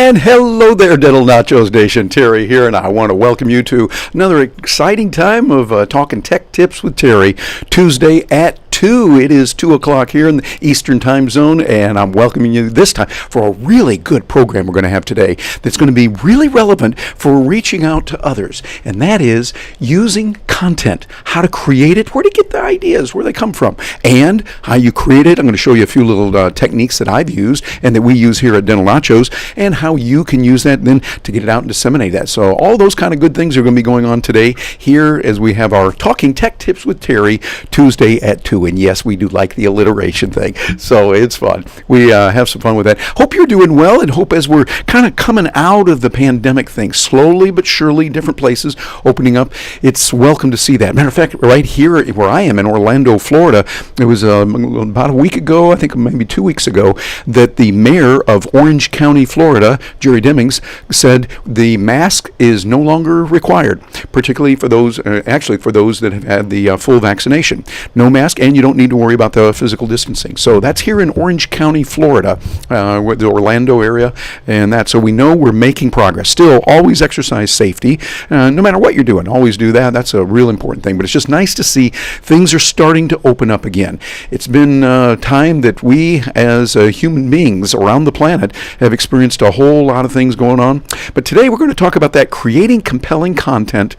And hello there, Dental Nachos Nation. Terry here, and I want to welcome you to another exciting time of talking tech tips with Terry. Tuesday at 2. It is 2 o'clock here in the Eastern Time Zone, and I'm welcoming you this time for a really good program we're going to have today that's going to be really relevant for reaching out to others, and that is using content, how to create it, where to get the ideas, where they come from, and how you create it. I'm going to show you a few little techniques that I've used and that we use here at Dental Nachos, and how you can use that then to get it out and disseminate that. So all those kind of good things are going to be going on today here as we have our Talking Tech Tips with Terry Tuesday at 2. And yes, we do like the alliteration thing, so it's fun. We have some fun with that. Hope you're doing well, and hope as we're kind of coming out of the pandemic thing, slowly but surely, different places opening up, it's welcome to see that. Matter of fact, right here where I am in Orlando, Florida, it was about a week ago, I think maybe 2 weeks ago, that the mayor of Orange County, Florida, Jerry Demings, said the mask is no longer required, particularly for those, for those that have had the full vaccination. No mask, and you don't need to worry about the physical distancing. So that's here in Orange County, Florida, the Orlando area, and that. So we know we're making progress. Still, always exercise safety, no matter what you're doing. Always do that. That's a real important thing. But it's just nice to see things are starting to open up again. It's been time that we, as human beings around the planet, have experienced a whole lot of things going on. But today we're going to talk about that, creating compelling content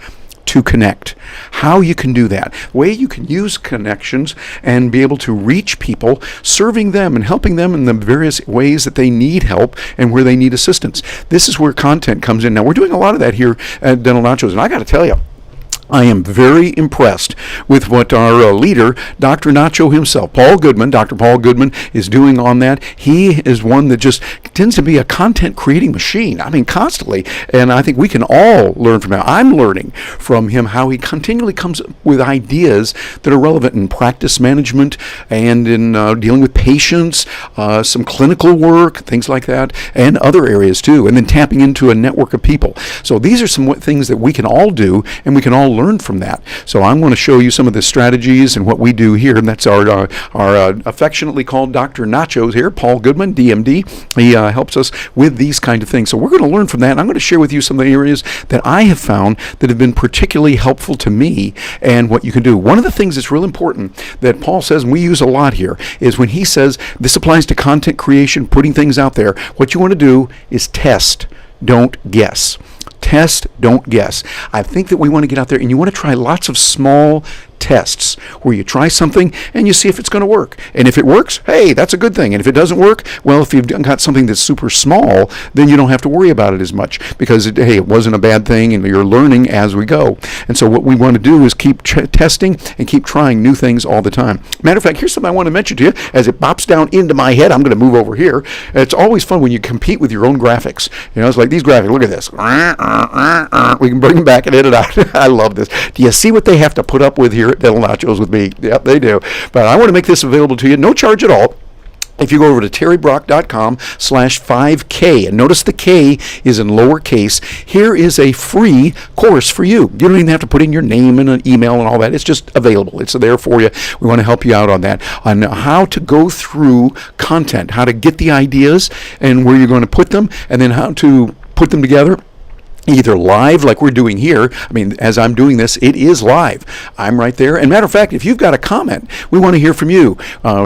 to connect. How you can do that. The way you can use connections and be able to reach people, serving them and helping them in the various ways that they need help and where they need assistance. This is where content comes in. Now, we're doing a lot of that here at Dental Nachos, and I got to tell you, I am very impressed with what our leader, Dr. Nacho himself, Dr. Paul Goodman, is doing on that. He is one that just tends to be a content creating machine. I mean, constantly. And I think we can all learn from him. I'm learning from him how he continually comes up with ideas that are relevant in practice management and in dealing with patients, some clinical work, things like that, and other areas too. And then tapping into a network of people. So these are some things that we can all do, and we can all learn from that. So I'm going to show you some of the strategies and what we do here, and that's our affectionately called Dr. Nachos here, Paul Goodman, DMD. He helps us with these kind of things. So we're going to learn from that, and I'm going to share with you some of the areas that I have found that have been particularly helpful to me and what you can do. One of the things that's real important that Paul says, and we use a lot here, is when he says this applies to content creation, putting things out there, what you want to do is test, don't guess. Test, don't guess. I think that we want to get out there and you want to try lots of small tests where you try something and you see if it's going to work. And if it works, hey, that's a good thing. And if it doesn't work, well, if you've got something that's super small, then you don't have to worry about it as much because, it wasn't a bad thing and you're learning as we go. And so what we want to do is keep testing and keep trying new things all the time. Matter of fact, here's something I want to mention to you. As it bops down into my head, I'm going to move over here. It's always fun when you compete with your own graphics. It's like these graphics. Look at this. We can bring them back and in and out. I love this. Do you see what they have to put up with here at Dental Nachos with me? Yep, they do. But I want to make this available to you, no charge at all. If you go over to terrybrock.com/5K, and notice the K is in lowercase, here is a free course for you. You don't even have to put in your name and an email and all that. It's just available. It's there for you. We want to help you out on that, on how to go through content, how to get the ideas and where you're going to put them, and then how to put them together. Either live like we're doing here. I mean, as I'm doing this, it is live. I'm right there. And matter of fact, if you've got a comment, we want to hear from you.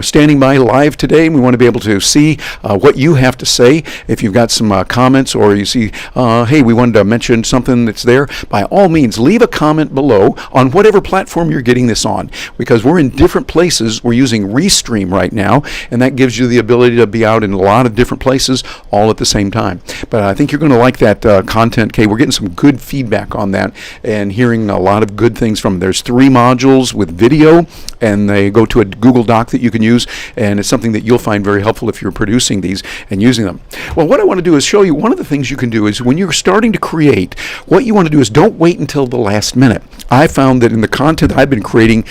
Standing by live today, we want to be able to see what you have to say. If you've got some comments or you see, hey, we wanted to mention something that's there, by all means, leave a comment below on whatever platform you're getting this on, because we're in different places. We're using Restream right now, and that gives you the ability to be out in a lot of different places all at the same time. But I think you're going to like that content. Okay, we're getting some good feedback on that and hearing a lot of good things from them. There's 3 modules with video, and they go to a Google Doc that you can use, and it's something that you'll find very helpful if you're producing these and using them. Well, what I want to do is show you one of the things you can do is when you're starting to create, what you want to do is don't wait until the last minute. I found that in the content I've been creating,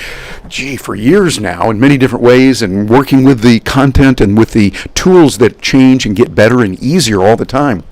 for years now in many different ways, and working with the content and with the tools that change and get better and easier all the time,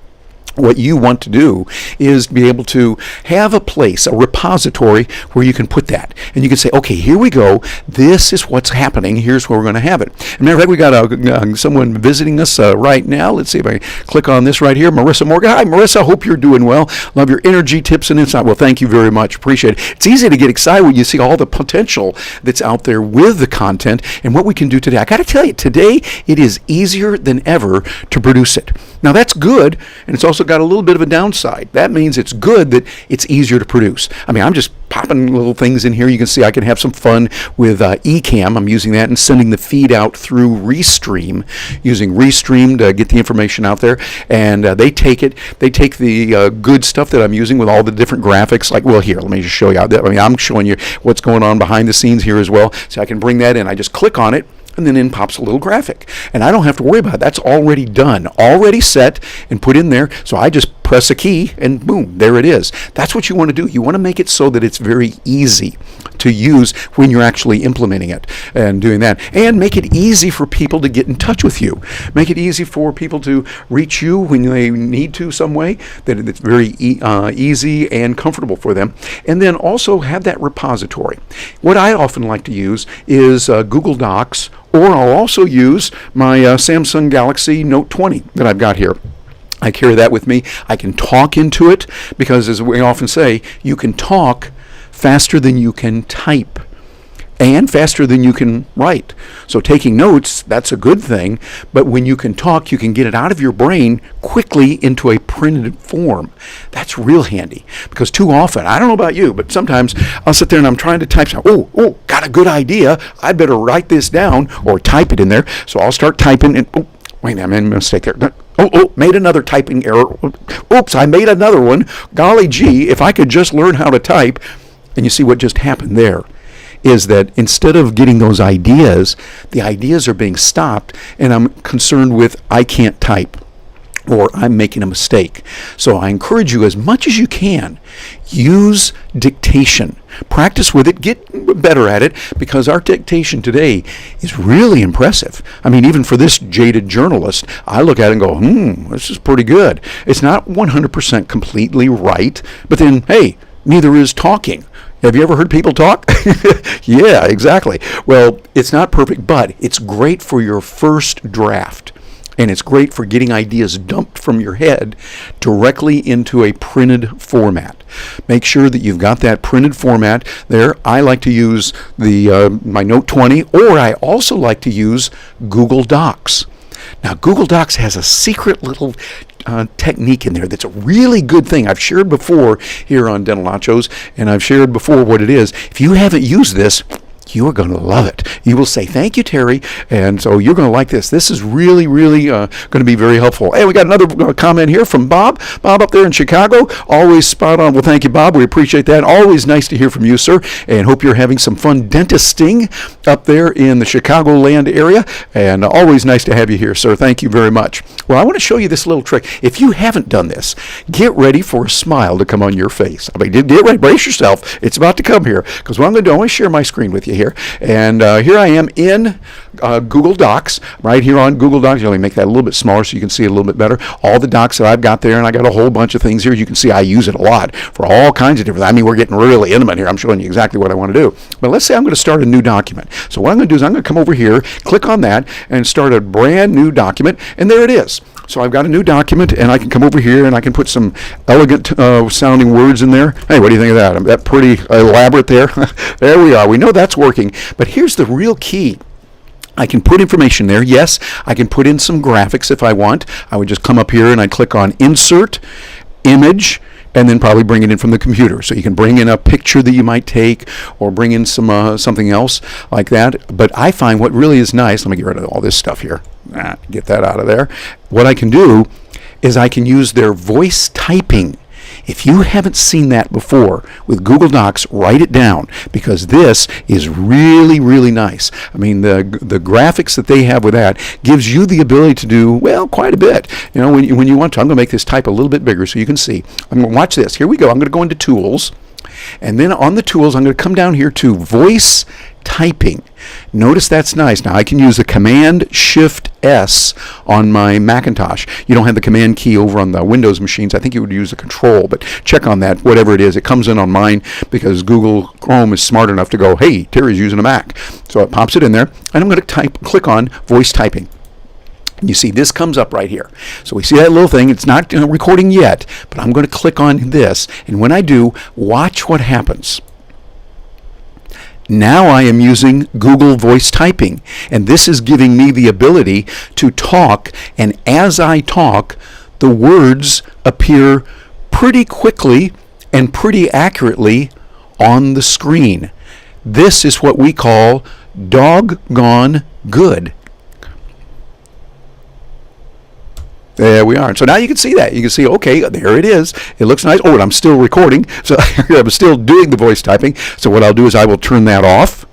what you want to do is be able to have a place, a repository where you can put that. And you can say, okay, here we go. This is what's happening. Here's where we're going to have it. As a matter of fact, we got someone visiting us right now. Let's see if I click on this right here. Marissa Morgan. Hi, Marissa. Hope you're doing well. Love your energy, tips, and insight. Well, thank you very much. Appreciate it. It's easy to get excited when you see all the potential that's out there with the content and what we can do today. I got to tell you, today it is easier than ever to produce it. Now, that's good, and it's also got a little bit of a downside. That means it's good that it's easier to produce. I mean, I'm just popping little things in here. You can see I can have some fun with Ecamm. I'm using that and sending the feed out through Restream, using Restream to get the information out there. And they take the good stuff that I'm using with all the different graphics. Like, well, here, let me just show you. I'm showing you what's going on behind the scenes here as well. So I can bring that in. I just click on it, and then in pops a little graphic. And I don't have to worry about it. That's already done, already set and put in there. So I just press a key and boom, there it is. That's what you want to do. You want to make it so that it's very easy to use when you're actually implementing it and doing that. And make it easy for people to get in touch with you. Make it easy for people to reach you when they need to some way, that it's very easy and comfortable for them. And then also have that repository. What I often like to use is Google Docs, or I'll also use my Samsung Galaxy Note 20 that I've got here. I carry that with me. I can talk into it because, as we often say, you can talk faster than you can type and faster than you can write. So taking notes, that's a good thing, but when you can talk, you can get it out of your brain quickly into a printed form. That's real handy, because too often, I don't know about you, but sometimes I'll sit there and I'm trying to type something. Oh, got a good idea. I better write this down or type it in there. So I'll start typing and, wait a minute, I made a mistake there. Made another typing error. Oops, I made another one. Golly gee, if I could just learn how to type. And you see what just happened there is that instead of getting those ideas, the ideas are being stopped, and I'm concerned with I can't type, or I'm making a mistake. So I encourage you as much as you can, use dictation. Practice with it, get better at it, because our dictation today is really impressive. I mean, even for this jaded journalist, I look at it and go, this is pretty good. It's not 100% completely right, but then, hey, neither is talking. Have you ever heard people talk? Yeah, exactly. Well, it's not perfect, but it's great for your first draft. And it's great for getting ideas dumped from your head directly into a printed format. Make sure that you've got that printed format there. I like to use my Note 20, or I also like to use Google Docs. Now, Google Docs has a secret little technique in there that's a really good thing. I've shared before here on Dental Nachos, and I've shared before what it is. If you haven't used this, you are going to love it. You will say, thank you, Terry. And so you're going to like this. This is really, really going to be very helpful. Hey, we got another comment here from Bob. Bob up there in Chicago. Always spot on. Well, thank you, Bob. We appreciate that. Always nice to hear from you, sir. And hope you're having some fun dentisting up there in the Chicagoland area. And always nice to have you here, sir. Thank you very much. Well, I want to show you this little trick. If you haven't done this, get ready for a smile to come on your face. I mean, get ready. Brace yourself. It's about to come here. Because what I'm going to do, I want to share my screen with you here. And here I am in Google Docs, right here on Google Docs. Let me make that a little bit smaller so you can see it a little bit better. All the docs that I've got there, and I got a whole bunch of things here. You can see I use it a lot for all kinds of different, I mean, we're getting really intimate here. I'm showing you exactly what I want to do. But let's say I'm going to start a new document. So what I'm going to do is I'm going to come over here, click on that, and start a brand new document, and there it is. So I've got a new document, and I can come over here, and I can put some elegant sounding words in there. Hey, what do you think of that? Is that pretty elaborate there? There we are. We know that's working. But here's the real key. I can put information there. Yes, I can put in some graphics if I want. I would just come up here, and I'd click on Insert, Image, and then probably bring it in from the computer. So you can bring in a picture that you might take, or bring in some something else like that. But I find what really is nice, let me get rid of all this stuff here. Get that out of there. What I can do is I can use their voice typing. If you haven't seen that before with Google Docs, write it down, because this is really, really nice. I mean, the graphics that they have with that gives you the ability to do, well, quite a bit. You know, when you want to. I'm going to make this type a little bit bigger so you can see. I'm going to watch this. Here we go. I'm going to go into Tools. And then on the tools, I'm going to come down here to voice typing. Notice that's nice. Now I can use the Command Shift S on my Macintosh. You don't have the command key over on the Windows machines. I think you would use the control, but check on that, whatever it is. It comes in on mine because Google Chrome is smart enough to go, hey, Terry's using a Mac. So it pops it in there, and I'm going to click on voice typing. You see, this comes up right here. So we see that little thing. It's not recording yet, but I'm going to click on this. And when I do, watch what happens. Now I am using Google Voice Typing. And this is giving me the ability to talk. And as I talk, the words appear pretty quickly and pretty accurately on the screen. This is what we call doggone good. There we are. And so now you can see that. You can see, okay, there it is. It looks nice. Oh, and I'm still recording. So I'm still doing the voice typing. So what I'll do is I will turn that off.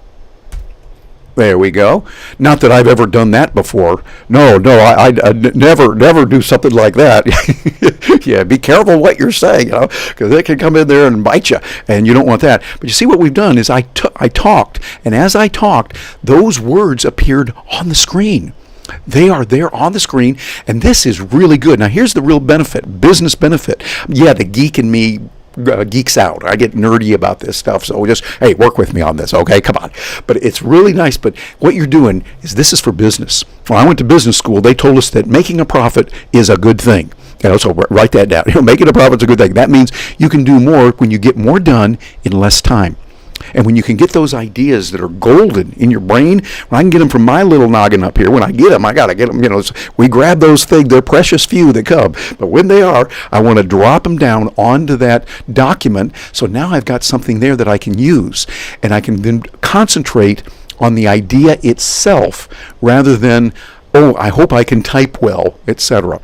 There we go. Not that I've ever done that before. No, I never do something like that. Yeah, be careful what you're saying, because they can come in there and bite you, and you don't want that. But you see what we've done is I talked, and as I talked, those words appeared on the screen. They are there on the screen, and this is really good. Now, here's the real benefit, business benefit. Yeah, the geek in me geeks out. I get nerdy about this stuff, so just, hey, work with me on this, okay? Come on. But it's really nice, but what you're doing is this is for business. When I went to business school, they told us that making a profit is a good thing. So write that down. Making a profit is a good thing. That means you can do more when you get more done in less time. And when you can get those ideas that are golden in your brain, when I can get them from my little noggin up here, when I get them, I got to get them, we grab those things, they're precious few that come. But when they are, I want to drop them down onto that document. So now I've got something there that I can use. And I can then concentrate on the idea itself rather than, oh, I hope I can type well, etc.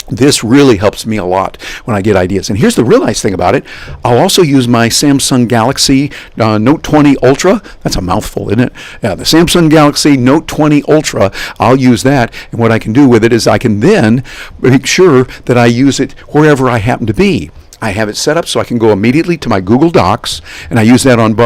This really helps me a lot when I get ideas. And here's the real nice thing about it. I'll also use my Samsung Galaxy Note 20 Ultra. That's a mouthful, isn't it? Yeah, the Samsung Galaxy Note 20 Ultra, I'll use that. And what I can do with it is I can then make sure that I use it wherever I happen to be. I have it set up so I can go immediately to my Google Docs, and I use that on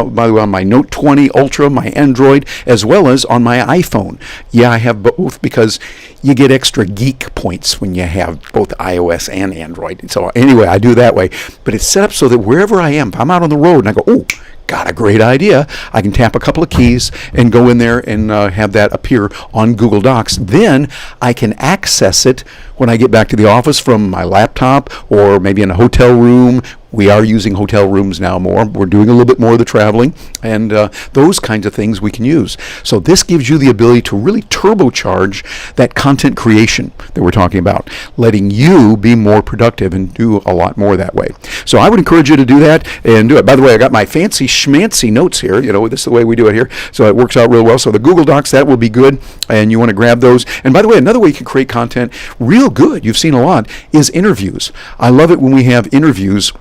my Note 20 Ultra, my Android, as well as on my iPhone. Yeah, I have both because you get extra geek points when you have both iOS and Android. So anyway, I do that way. But it's set up so that wherever I am, if I'm out on the road and I go, oh, got a great idea, I can tap a couple of keys and go in there and have that appear on Google Docs. Then I can access it when I get back to the office from my laptop or maybe in a hotel room. We are using hotel rooms now more. We're doing a little bit more of the traveling, and those kinds of things we can use. So this gives you the ability to really turbocharge that content creation that we're talking about, letting you be more productive and do a lot more that way. So I would encourage you to do that and do it. By the way, I got my fancy schmancy notes here. This is the way we do it here. So it works out real well. So the Google Docs, that will be good, and you want to grab those. And by the way, another way you can create content real good, you've seen a lot, is interviews. I love it when we have interviews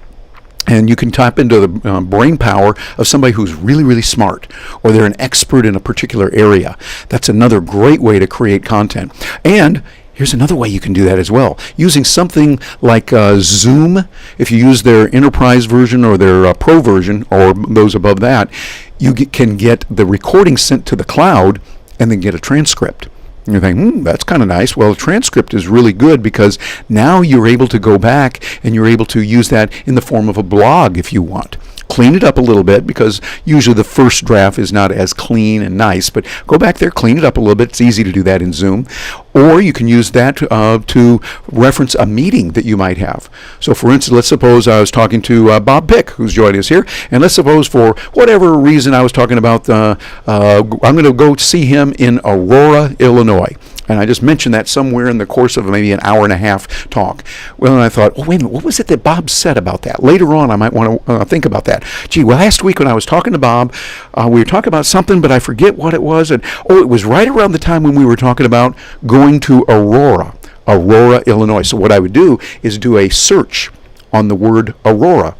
and you can tap into the brain power of somebody who's really, really smart, or they're an expert in a particular area. That's another great way to create content. And here's another way you can do that as well. Using something like Zoom, if you use their enterprise version or their pro version, or those above that, you can get the recording sent to the cloud and then get a transcript. You think, that's kind of nice. Well, a transcript is really good because now you're able to go back and you're able to use that in the form of a blog if you want. Clean it up a little bit because usually the first draft is not as clean and nice, but go back there, clean it up a little bit. It's easy to do that in Zoom. Or you can use that to reference a meeting that you might have. So for instance, let's suppose I was talking to Bob Pick, who's joining us here, and let's suppose for whatever reason I was talking about, I'm going to go see him in Aurora, Illinois. And I just mentioned that somewhere in the course of maybe an hour and a half talk. Well, and I thought, oh, wait a minute, what was it that Bob said about that? Later on, I might want to think about that. Gee, well, last week when I was talking to Bob, we were talking about something, but I forget what it was. And it was right around the time when we were talking about going to Aurora, Illinois. So what I would do is do a search on the word Aurora.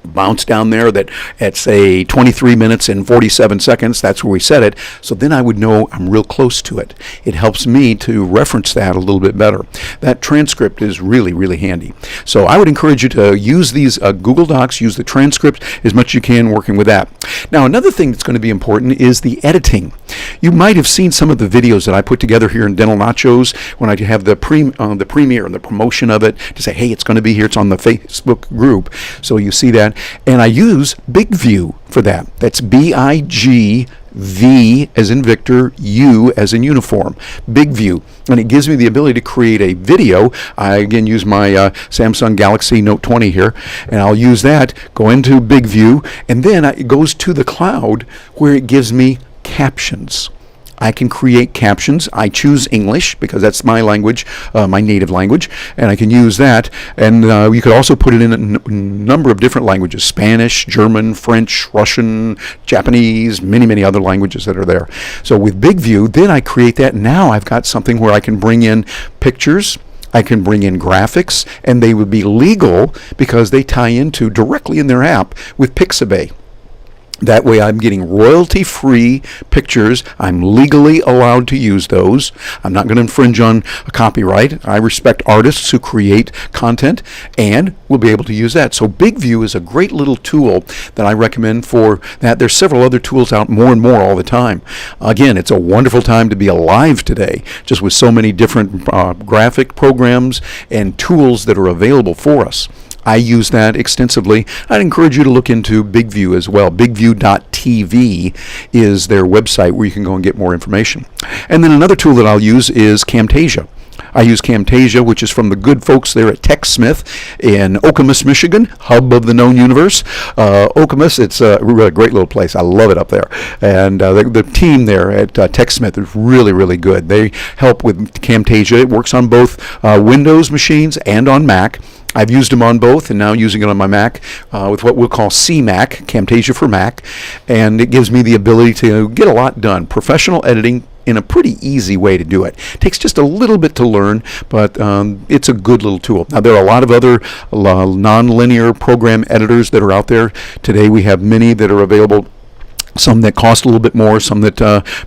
bounce down there that at say 23 minutes and 47 seconds, that's where we set it, so then I would know I'm real close to it. It helps me to reference that a little bit better. That transcript is really, really handy. So I would encourage you to use these Google Docs, use the transcript as much as you can working with that. Now, another thing that's going to be important is the editing. You might have seen some of the videos that I put together here in Dental Nachos when I have the premiere and the promotion of it to say, hey, it's going to be here, it's on the Facebook group. So you see that. And I use BigView for that. That's BIGV as in Victor, U as in uniform. BigView. And it gives me the ability to create a video. I again use my Samsung Galaxy Note 20 here, and I'll use that, go into BigView, and then it goes to the cloud where it gives me captions. I can create captions. I choose English because that's my language, my native language, and I can use that. And you could also put it in a number of different languages: Spanish, German, French, Russian, Japanese, many other languages that are there. So with BigView, then I create that. Now I've got something where I can bring in pictures, I can bring in graphics, and they would be legal because they tie into directly in their app with Pixabay. That way I'm getting royalty-free pictures. I'm legally allowed to use those. I'm not going to infringe on a copyright. I respect artists who create content, and we'll be able to use that. So BigView is a great little tool that I recommend for that. There's several other tools out more and more all the time. Again, it's a wonderful time to be alive today, just with so many different graphic programs and tools that are available for us. I use that extensively. I'd encourage you to look into BigView as well. BigView.tv is their website where you can go and get more information. And then another tool that I'll use is Camtasia. I use Camtasia, which is from the good folks there at TechSmith in Okemos, Michigan, hub of the known universe. Okemos, it's a really great little place. I love it up there. And the team there at TechSmith is really, really good. They help with Camtasia. It works on both Windows machines and on Mac. I've used them on both, and now using it on my Mac with what we'll call CMac, Camtasia for Mac, and it gives me the ability to get a lot done. Professional editing in a pretty easy way to do it. It takes just a little bit to learn, but it's a good little tool. Now, there are a lot of other non-linear program editors that are out there. Today we have many that are available. Some that cost a little bit more, some that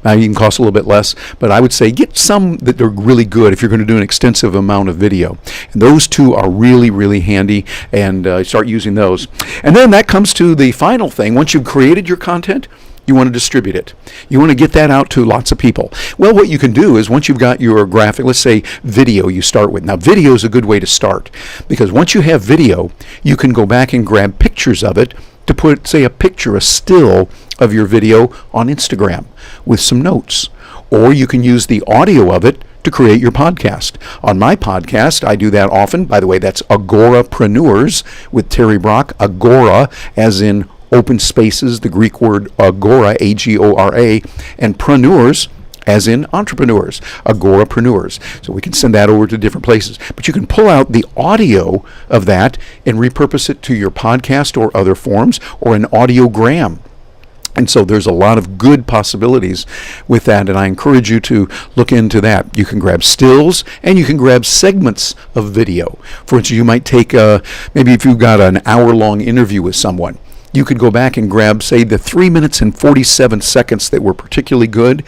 might even cost a little bit less. But I would say get some that are really good if you're going to do an extensive amount of video. And those two are really, really handy, and start using those. And then that comes to the final thing. Once you've created your content, you want to distribute it. You want to get that out to lots of people. Well, what you can do is once you've got your graphic, let's say video you start with. Now, video is a good way to start because once you have video, you can go back and grab pictures of it to put, say, a still of your video on Instagram with some notes. Or you can use the audio of it to create your podcast. On my podcast, I do that often. By the way, that's Agorapreneurs with Terry Brock. Agora, as in open spaces, the Greek word agora, A-G-O-R-A, and preneurs, as in entrepreneurs, Agorapreneurs. So we can send that over to different places. But you can pull out the audio of that and repurpose it to your podcast or other forms or an audiogram. And so there's a lot of good possibilities with that, and I encourage you to look into that. You can grab stills, and you can grab segments of video. For instance, you might take, maybe if you've got an hour-long interview with someone, you could go back and grab, say, the 3 minutes and 47 seconds that were particularly good,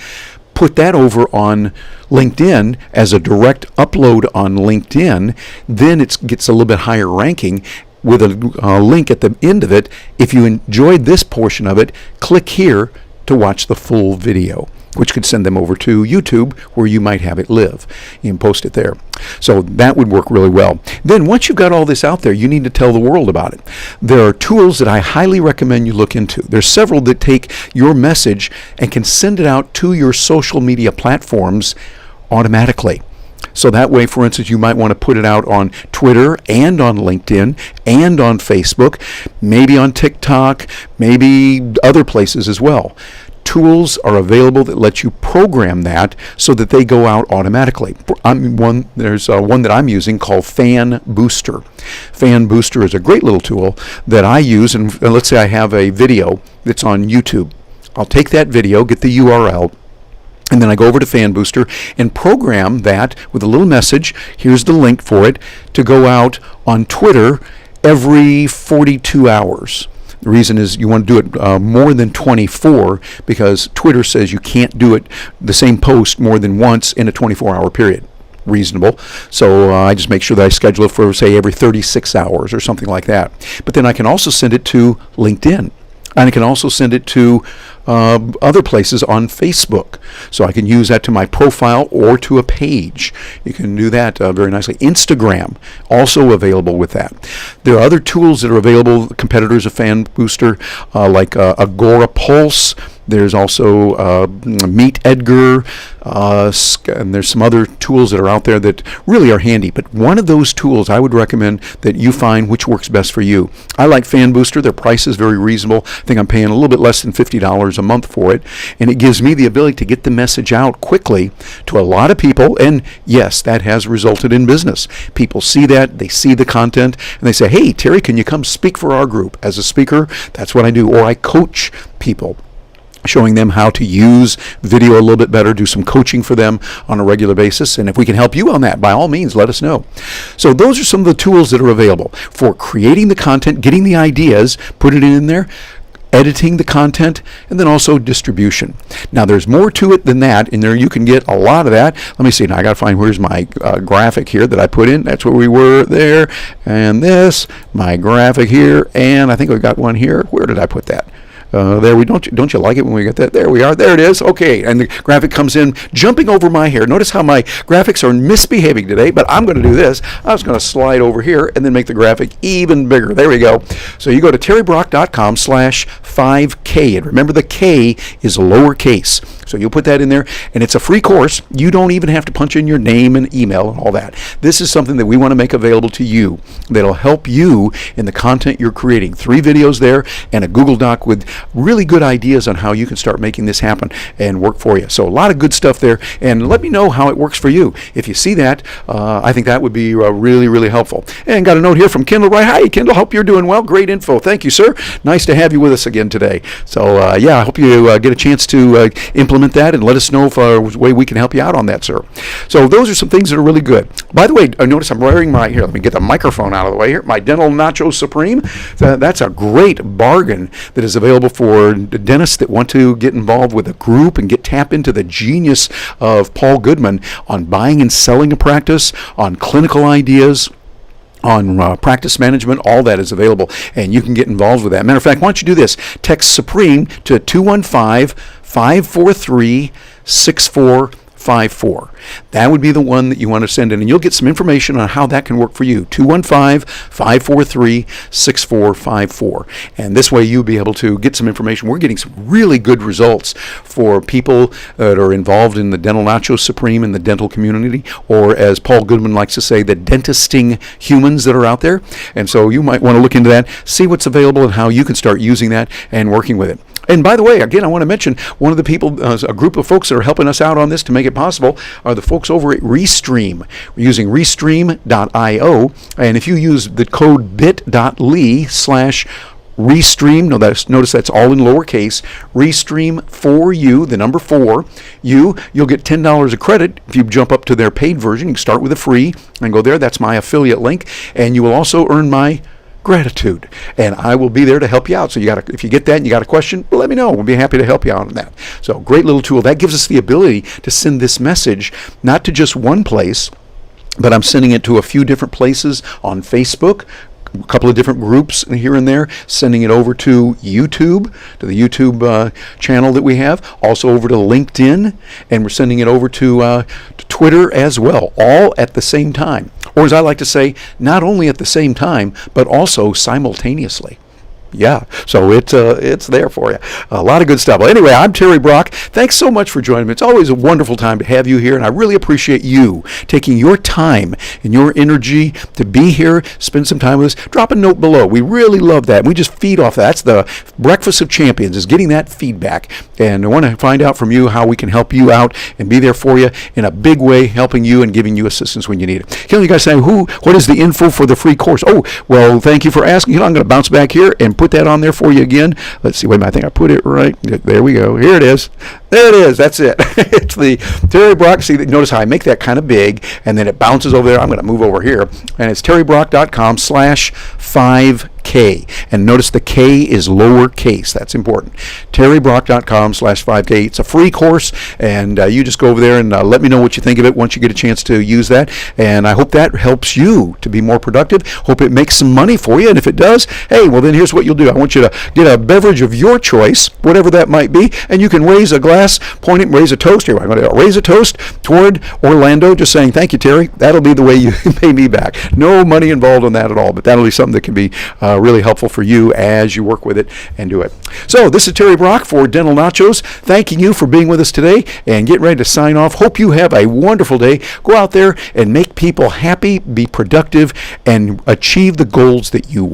put that over on LinkedIn as a direct upload on LinkedIn. Then it gets a little bit higher ranking with a link at the end of it. If you enjoyed this portion of it, click here to watch the full video, which could send them over to YouTube where you might have it live. You can post it there. So that would work really well. Then once you've got all this out there, you need to tell the world about it. There are tools that I highly recommend you look into. There's several that take your message and can send it out to your social media platforms automatically. So that way, for instance, you might want to put it out on Twitter and on LinkedIn and on Facebook, maybe on TikTok, maybe other places as well. Tools are available that let you program that so that they go out automatically. There's one that I'm using called Fan Booster. Fan Booster is a great little tool that I use, and let's say I have a video that's on YouTube. I'll take that video, get the URL, and then I go over to Fan Booster and program that with a little message. Here's the link for it to go out on Twitter every 42 hours. The reason is you want to do it more than 24 because Twitter says you can't do it the same post more than once in a 24-hour period. Reasonable. So I just make sure that I schedule it for, say, every 36 hours or something like that. But then I can also send it to LinkedIn. And I can also send it to other places on Facebook. So I can use that to my profile or to a page. You can do that very nicely. Instagram, also available with that. There are other tools that are available, competitors of Fan Booster, like Agora Pulse. There's also Meet Edgar, and there's some other tools that are out there that really are handy. But one of those tools I would recommend that you find which works best for you. I like Fan Booster. Their price is very reasonable. I think I'm paying a little bit less than $50 a month for it. And it gives me the ability to get the message out quickly to a lot of people. And yes, that has resulted in business. People see that. They see the content. And they say, hey, Terry, can you come speak for our group? As a speaker, that's what I do. Or I coach people, showing them how to use video a little bit better, do some coaching for them on a regular basis. And if we can help you on that, by all means, let us know. So those are some of the tools that are available for creating the content, getting the ideas, put it in there, editing the content, and then also distribution. Now, there's more to it than that. In there, you can get a lot of that. Let me see. Now, I got to find where's my graphic here that I put in. That's where we were there. And this, my graphic here. And I think we got one here. Where did I put that? There we don't you like it when we get that? There we are. There it is. Okay, and the graphic comes in, jumping over my hair. Notice how my graphics are misbehaving today, but I'm going to do this. I was going to slide over here and then make the graphic even bigger. There we go. So you go to terrybrock.com/5K, and remember the K is lowercase. So you'll put that in there, and it's a free course. You don't even have to punch in your name and email and all that. This is something that we want to make available to you that'll help you in the content you're creating. 3 videos there and a Google Doc with really good ideas on how you can start making this happen and work for you. So a lot of good stuff there, and let me know how it works for you. If you see that, I think that would be really, really helpful. And got a note here from Kendall. Right, hi, Kendall. Hope you're doing well. Great info. Thank you, sir. Nice to have you with us again today. So yeah, I hope you get a chance to implement that and let us know if there's a way we can help you out on that, sir. So those are some things that are really good. By the way, notice I'm wearing my, here, let me get the microphone out of the way here, my Dental Nacho Supreme. That's a great bargain that is available for dentists that want to get involved with a group and tap into the genius of Paul Goodman on buying and selling a practice, on clinical ideas, on practice management. All that is available, and you can get involved with that. Matter of fact, why don't you do this? Text Supreme to 215-543-6454. That would be the one that you want to send in, and you'll get some information on how that can work for you. 215-543-6454. And this way you'll be able to get some information. We're getting some really good results for people that are involved in the Dental Nacho Supreme in the dental community, or as Paul Goodman likes to say, the dentisting humans that are out there. And so you might want to look into that, see what's available and how you can start using that and working with it. And by the way, again, I want to mention one of the people, a group of folks that are helping us out on this to make it possible are the folks over at Restream. We're using Restream.io, and if you use the code bit.ly/Restream, notice that's all in lowercase, Restream for you, the number 4, you'll get $10 of credit if you jump up to their paid version. You can start with a free and go there. That's my affiliate link, and you will also earn my gratitude, and I will be there to help you out. So if you get that and you got a question, well, let me know. We'll be happy to help you out on that. So great little tool. That gives us the ability to send this message not to just one place, but I'm sending it to a few different places on Facebook, a couple of different groups here and there, sending it over to YouTube, to the YouTube channel that we have, also over to LinkedIn, and we're sending it over to Twitter as well, all at the same time. Or as I like to say, not only at the same time, but also simultaneously. Yeah, so it's there for you. A lot of good stuff. Well, anyway, I'm Terry Brock. Thanks so much for joining me. It's always a wonderful time to have you here, and I really appreciate you taking your time and your energy to be here, spend some time with us. Drop a note below. We really love that. We just feed off that. That's the breakfast of champions, is getting that feedback. And I want to find out from you how we can help you out and be there for you in a big way, helping you and giving you assistance when you need it. You guys say, what is the info for the free course? Oh, well, thank you for asking. I'm going to bounce back here and put that on there for you again. Let's see. Wait a minute. I think I put it right. There we go. Here it is. There it is. That's it. It's the Terry Brock. See, notice how I make that kind of big, and then it bounces over there. I'm going to move over here, and it's terrybrock.com/5K. And notice the K is lowercase. That's important. terrybrock.com/5K. It's a free course, and you just go over there and let me know what you think of it once you get a chance to use that. And I hope that helps you to be more productive. Hope it makes some money for you. And if it does, hey, well, then here's what you'll do. I want you to get a beverage of your choice, whatever that might be, and you can raise a glass, point it, raise a toast. Here, I'm going to raise a toast toward Orlando, just saying, thank you, Terry. That'll be the way you pay me back. No money involved in that at all, but that'll be something that can be really helpful for you as you work with it and do it. So this is Terry Brock for Dental Nachos, thanking you for being with us today and getting ready to sign off. Hope you have a wonderful day. Go out there and make people happy, be productive, and achieve the goals that you want.